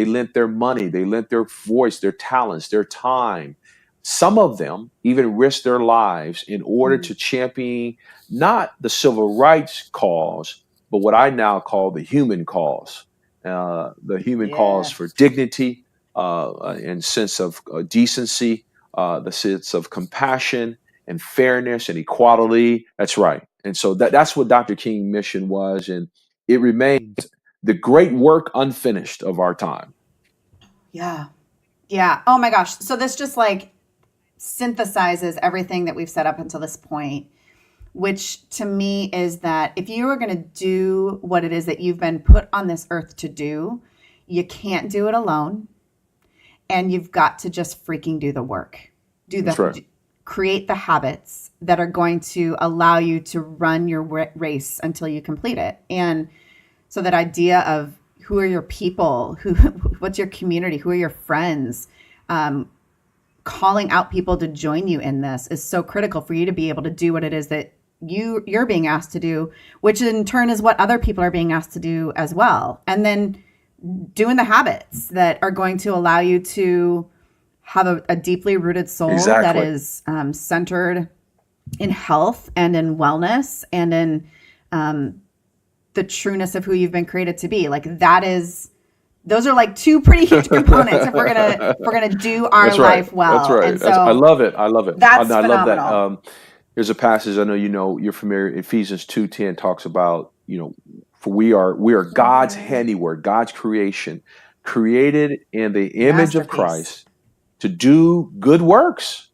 [SPEAKER 1] lent their money, they lent their voice, their talents, their time. Some of them even risked their lives in order
[SPEAKER 3] Mm.
[SPEAKER 1] to champion not the civil rights cause, but what I now call the human cause. The human cause for
[SPEAKER 3] Yes.
[SPEAKER 1] dignity and sense of decency, the sense of compassion and fairness and equality. That's right. And so that's what Dr. King's mission was, and it remains the great work unfinished of our time.
[SPEAKER 3] Yeah. Yeah. Oh my gosh. So this just like synthesizes everything that we've set up until this point, which to me is that if you are going to do what it is that you've been put on this earth to do, you can't do it alone. And you've got to just freaking do the work. Do
[SPEAKER 1] That's right.
[SPEAKER 3] the create the habits that are going to allow you to run your race until you complete it. And so that idea of who are your people, what's your community, who are your friends, calling out people to join you in this is so critical for you to be able to do what it is that you're being asked to do, which in turn is what other people are being asked to do as well. And then doing the habits that are going to allow you to have a deeply rooted soul that
[SPEAKER 1] Exactly.
[SPEAKER 3] is centered in health and in wellness and in the trueness of who you've been created to be. Like those are like two pretty huge components if we're gonna do our
[SPEAKER 1] That's right.
[SPEAKER 3] life
[SPEAKER 1] That's
[SPEAKER 3] well.
[SPEAKER 1] right.
[SPEAKER 3] And so
[SPEAKER 1] I love it. I love it.
[SPEAKER 3] that's
[SPEAKER 1] I love that.
[SPEAKER 3] phenomenal.
[SPEAKER 1] There's a passage I know you're familiar. Ephesians 2:10 talks about, for we are God's handiwork, God's creation, created in the image of
[SPEAKER 3] Masterpiece.
[SPEAKER 1] Christ to do good works,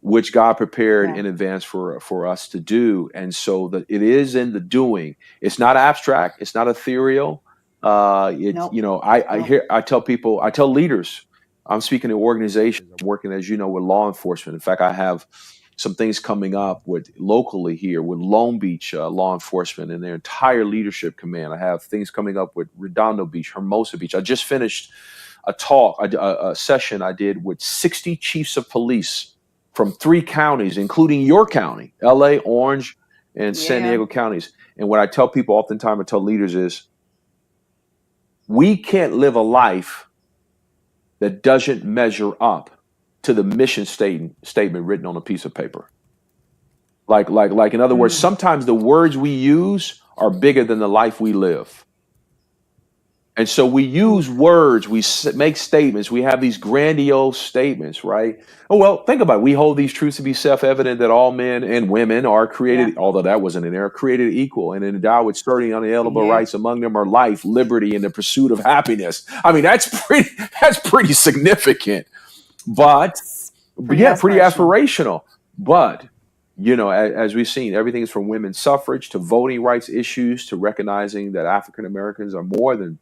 [SPEAKER 1] which God prepared
[SPEAKER 3] Yeah.
[SPEAKER 1] in advance for us to do. And so that it is in the doing. It's not abstract. It's not ethereal. It's
[SPEAKER 3] Nope. Nope.
[SPEAKER 1] I tell people, I tell leaders. I'm speaking to organizations. I'm working, as you know, with law enforcement. In fact, I have some things coming up with locally here with Long Beach law enforcement and their entire leadership command. I have things coming up with Redondo Beach, Hermosa Beach. I just finished a session I did with 60 chiefs of police from 3 counties, including your county, LA, Orange, and San
[SPEAKER 3] Yeah.
[SPEAKER 1] Diego counties. And what I tell people oftentimes, I tell leaders is, we can't live a life that doesn't measure up to the mission statement written on a piece of paper. Like, in other words, sometimes the words we use are bigger than the life we live. And so we use words, we make statements, we have these grandiose statements, right? Oh, well, think about it. We hold these truths to be self-evident that all men and women are
[SPEAKER 3] Yeah.
[SPEAKER 1] created, although that wasn't in there, created equal and endowed with certain unalienable
[SPEAKER 3] Yeah.
[SPEAKER 1] rights. Among them are life, liberty, and the pursuit of happiness. I mean, that's pretty significant, but
[SPEAKER 3] Pretty
[SPEAKER 1] yeah, pretty
[SPEAKER 3] aspirational.
[SPEAKER 1] aspirational. But as we've seen, everything is from women's suffrage to voting rights issues to recognizing that African Americans are more than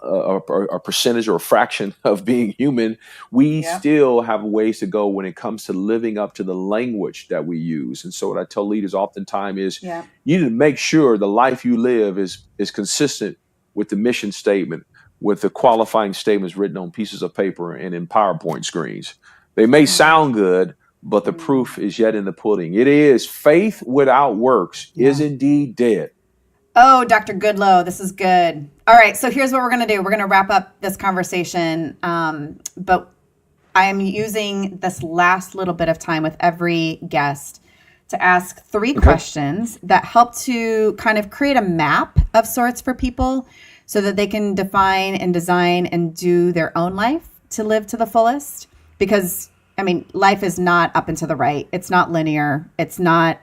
[SPEAKER 1] a percentage or a fraction of being human. We
[SPEAKER 3] Yeah.
[SPEAKER 1] still have ways to go when it comes to living up to the language that we use. And so what I tell leaders oftentimes is,
[SPEAKER 3] Yeah.
[SPEAKER 1] you need to make sure the life you live is consistent with the mission statement, with the qualifying statements written on pieces of paper and in PowerPoint screens. They may sound good, but the proof is yet in the pudding. It is faith without works is
[SPEAKER 3] Yeah.
[SPEAKER 1] indeed dead.
[SPEAKER 3] Oh, Dr. Goodloe, this is good. All right, so here's what we're going to do. We're going to wrap up this conversation, but I am using this last little bit of time with every guest to ask 3
[SPEAKER 1] Okay.
[SPEAKER 3] questions that help to kind of create a map of sorts for people so that they can define and design and do their own life to live to the fullest. Because, I mean, life is not up and to the right. It's not linear. It's not,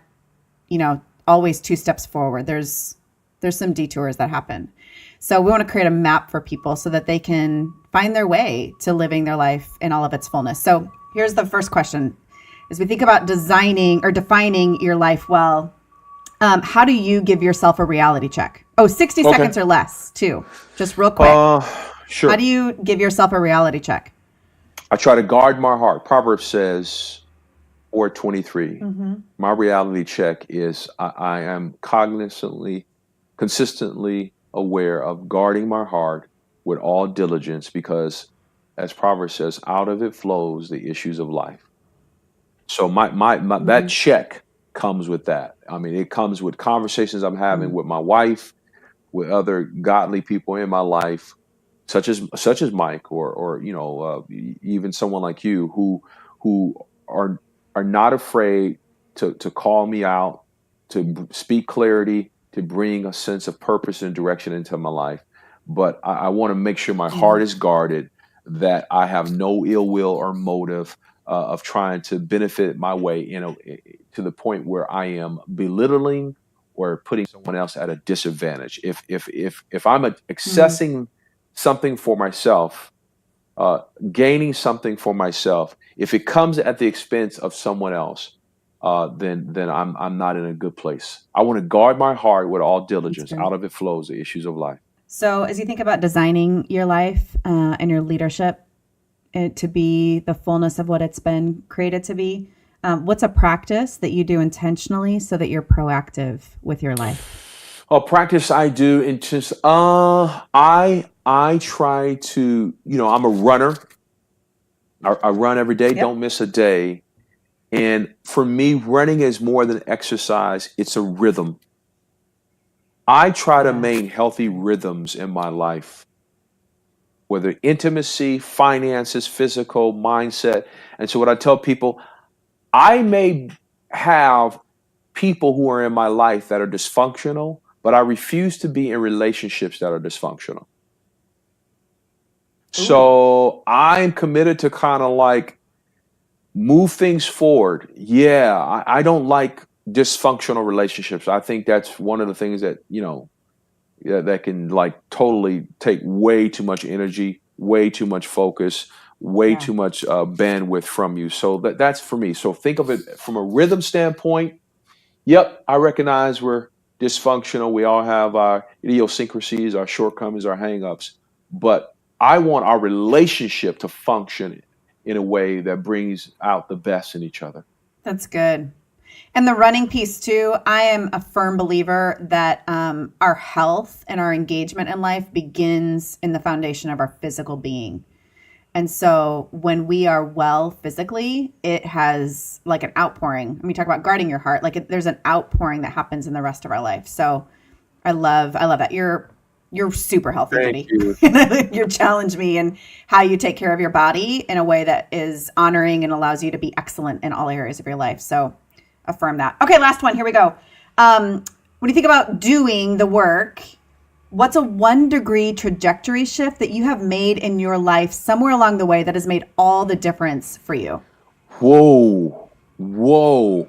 [SPEAKER 3] always 2 steps forward. There's some detours that happen. So we want to create a map for people so that they can find their way to living their life in all of its fullness. So here's the first question. As we think about designing or defining your life well, how do you give yourself a reality check? Oh, 60
[SPEAKER 1] Okay.
[SPEAKER 3] seconds or less, too. Just real quick.
[SPEAKER 1] Sure.
[SPEAKER 3] How do you give yourself a reality check?
[SPEAKER 1] I try to guard my heart. Proverbs says, 4:23. My reality check is I am consistently aware of guarding my heart with all diligence because, as Proverbs says, out of it flows the issues of life. So my that check comes with that. I mean, it comes with conversations I'm having with my wife, with other godly people in my life, such as Mike or even someone like you who are not afraid to call me out, to speak clarity, to bring a sense of purpose and direction into my life. But I want to make sure my heart is guarded, that I have no ill will or motive of trying to benefit my way, to the point where I am belittling or putting someone else at a disadvantage. If I'm accessing something for myself, uh, gaining something for myself, if it comes at the expense of someone else, then I'm not in a good place. I want to guard my heart with all
[SPEAKER 3] That's
[SPEAKER 1] diligence.
[SPEAKER 3] good.
[SPEAKER 1] Out of it flows the issues of life.
[SPEAKER 3] So, as you think about designing your life and your leadership to be the fullness of what it's been created to be, what's a practice that you do intentionally so that you're proactive with your life?
[SPEAKER 1] Oh, practice I do in just I try to, I'm a runner. I run every day,
[SPEAKER 3] Yep.
[SPEAKER 1] don't miss a day. And for me, running is more than exercise, it's a rhythm. I try to
[SPEAKER 3] Yeah.
[SPEAKER 1] maintain healthy rhythms in my life, whether intimacy, finances, physical, mindset. And so what I tell people, I may have people who are in my life that are dysfunctional, but I refuse to be in relationships that are dysfunctional.
[SPEAKER 3] Ooh.
[SPEAKER 1] So I'm committed to kind of like move things forward. Yeah, I don't like dysfunctional relationships. I think that's one of the things that, yeah, that can like totally take way too much energy, way too much focus, way
[SPEAKER 3] Yeah.
[SPEAKER 1] too much bandwidth from you. So that's for me. So think of it from a rhythm standpoint. Yep, I recognize we're dysfunctional. We all have our idiosyncrasies, our shortcomings, our hangups. But I want our relationship to function in a way that brings out the best in each other.
[SPEAKER 3] That's good. And the running piece too, I am a firm believer that our health and our engagement in life begins in the foundation of our physical being. And so when we are well physically, it has like an outpouring. When we talk about guarding your heart, there's an outpouring that happens in the rest of our life. So I love that. You're super healthy,
[SPEAKER 1] Thank
[SPEAKER 3] Goodie.
[SPEAKER 1] you.
[SPEAKER 3] You challenge me in how you take care of your body in a way that is honoring and allows you to be excellent in all areas of your life. So affirm that. Okay, last one. Here we go. When you think about doing the work, what's a 1 degree trajectory shift that you have made in your life somewhere along the way that has made all the difference for you?
[SPEAKER 1] Whoa. Whoa.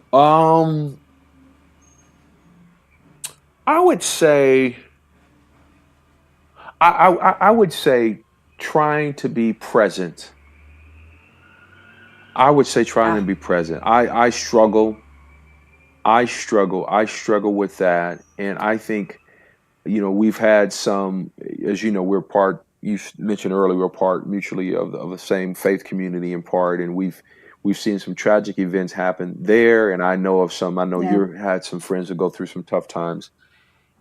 [SPEAKER 1] I would say I would say trying to be present. I would say trying to
[SPEAKER 3] Yeah.
[SPEAKER 1] be present. I struggle. I struggle with that. And I think, we've had some, as you know, you mentioned earlier, we're part mutually of the same faith community in part. And we've seen some tragic events happen there. And I know of some, I know
[SPEAKER 3] Yeah.
[SPEAKER 1] you had some friends that go through some tough times.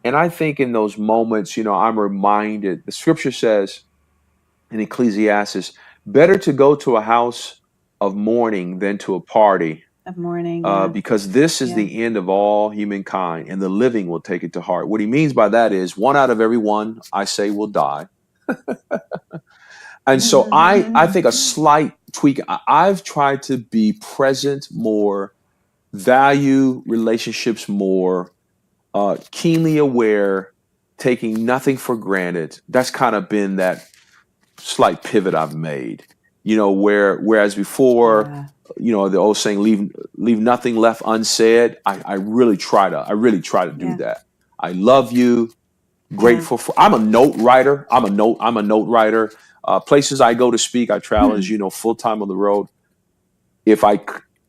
[SPEAKER 1] And I think in those moments, I'm reminded, the scripture says in Ecclesiastes, better to go to a house of mourning than to a party,
[SPEAKER 3] Of morning. Yeah.
[SPEAKER 1] because this is
[SPEAKER 3] Yeah.
[SPEAKER 1] the end of all humankind, and the living will take it to heart. What he means by that is one out of every one, I say, will die. And so I think a slight tweak, I've tried to be present more, value relationships more, keenly aware, taking nothing for granted. That's kind of been that slight pivot I've made. Whereas before,
[SPEAKER 3] Yeah.
[SPEAKER 1] the old saying, leave nothing left unsaid. I really try to do
[SPEAKER 3] Yeah.
[SPEAKER 1] that. I love you,
[SPEAKER 3] Yeah.
[SPEAKER 1] grateful for. I'm a note writer. I'm a note writer. Places I go to speak, I travel, as you know, full time on the road. If I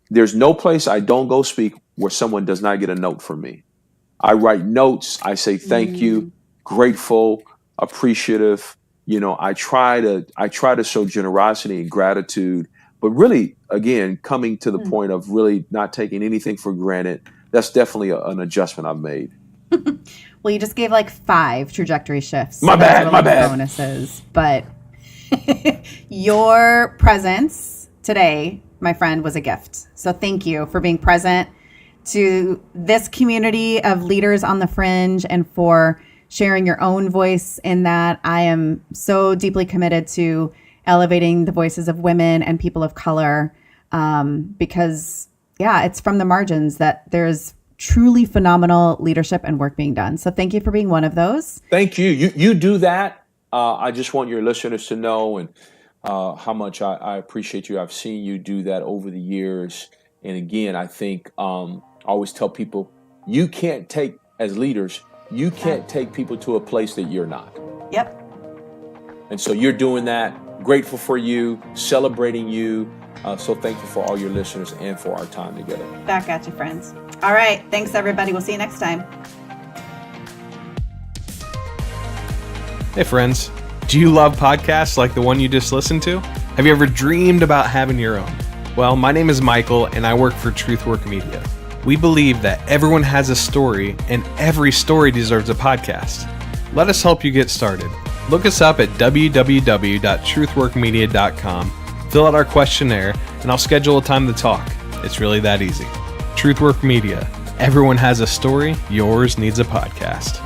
[SPEAKER 1] There's no place I don't go speak where someone does not get a note from me. I write notes. I say thank you,
[SPEAKER 3] Mm.
[SPEAKER 1] grateful, appreciative. I try to show generosity and gratitude, but really, again, coming to the
[SPEAKER 3] Mm.
[SPEAKER 1] point of really not taking anything for granted. That's definitely an adjustment I've made.
[SPEAKER 3] Well, you just gave like 5 trajectory shifts. So
[SPEAKER 1] My
[SPEAKER 3] those
[SPEAKER 1] bad,
[SPEAKER 3] were
[SPEAKER 1] my
[SPEAKER 3] like
[SPEAKER 1] bad.
[SPEAKER 3] bonuses. But your presence today, my friend, was a gift. So thank you for being present to this community of leaders on the fringe and for sharing your own voice in that. I am so deeply committed to elevating the voices of women and people of color because, yeah, it's from the margins that there's truly phenomenal leadership and work being done. So thank you for being one of those.
[SPEAKER 1] Thank you. You do that. I just want your listeners to know and how much I appreciate you. I've seen you do that over the years. And again, I think I always tell people, as leaders, you
[SPEAKER 3] Yeah.
[SPEAKER 1] can't take people to a place that you're not.
[SPEAKER 3] Yep.
[SPEAKER 1] And so you're doing that. Grateful for you, celebrating you. So thankful for all your listeners and for our time together.
[SPEAKER 3] Back at you, friends. All right. Thanks, everybody. We'll see you next time.
[SPEAKER 4] Hey, friends. Do you love podcasts like the one you just listened to? Have you ever dreamed about having your own? Well, my name is Michael, and I work for Truthwork Media. We believe that everyone has a story, and every story deserves a podcast. Let us help you get started. Look us up at www.truthworkmedia.com, fill out our questionnaire, and I'll schedule a time to talk. It's really that easy. Truthwork Media. Everyone has a story. Yours needs a podcast.